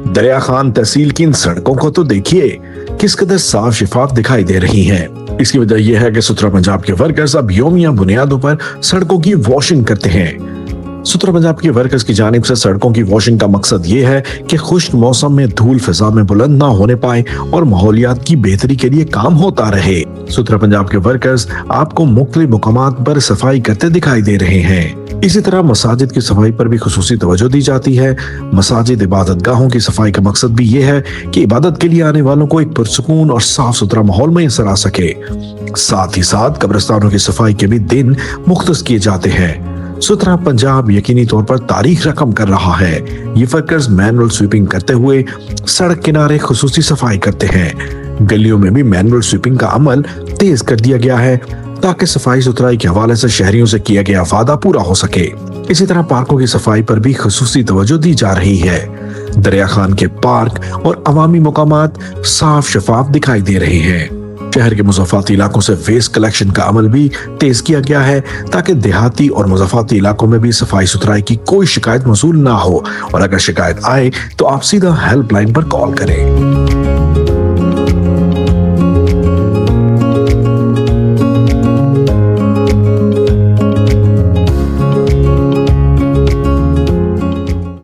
दरिया खान तहसील की इन सड़कों को तो देखिए, किस कदर साफ शिफाफ दिखाई दे रही हैं। इसकी वजह यह है कि सुथरा पंजाब के वर्कर्स अब यौमिया बुनियादों पर सड़कों की वॉशिंग करते हैं। सुथरा पंजाब के वर्कर्स की जानिब से सड़कों की वॉशिंग का मकसद ये है कि खुश्क मौसम में धूल फिजा में बुलंद ना होने पाए और माहौलियात की बेहतरी के लिए काम होता रहे। सुथरा पंजाब के वर्कर्स आपको मुख्तलिफ मुकामात पर सफाई करते दिखाई दे रहे हैं। इसी तरह मसाजिद की सफाई पर भी खुसूसी तवज्जो दी जाती है। मसाजिद इबादत गाहों की सफाई का मकसद भी ये है कि इबादत के लिए आने वालों को एक पुरसुकून और साफ सुथरा माहौल मैसर आ सके। साथ ही साथ कब्रिस्तानों की सफाई के भी दिन मुख्तस किए जाते हैं। सुथरा पंजाब यकीनी तौर पर तारीख रकम कर रहा है। ये वर्कर्स मैनुअल स्वीपिंग करते हुए सड़क किनारे खुसूसी सफाई करते हैं। गलियों में भी मैनुअल स्वीपिंग का अमल तेज कर दिया गया है ताकि सफाई सुथराई के हवाले से शहरियों से किया गया वादा पूरा हो सके। इसी तरह पार्कों की सफाई पर भी खुसूसी तवज्जो दी जा रही है। दरिया खान के पार्क और अवामी मुकामात साफ शफाफ दिखाई दे रहे हैं। शहर के मुज़ाफ़ाती इलाकों से वेस्ट कलेक्शन का अमल भी तेज किया गया है ताकि देहाती और मुज़ाफ़ाती इलाकों में भी सफाई सुथराई की कोई शिकायत मौसूल ना हो, और अगर शिकायत आए तो आप सीधा हेल्पलाइन पर कॉल करें।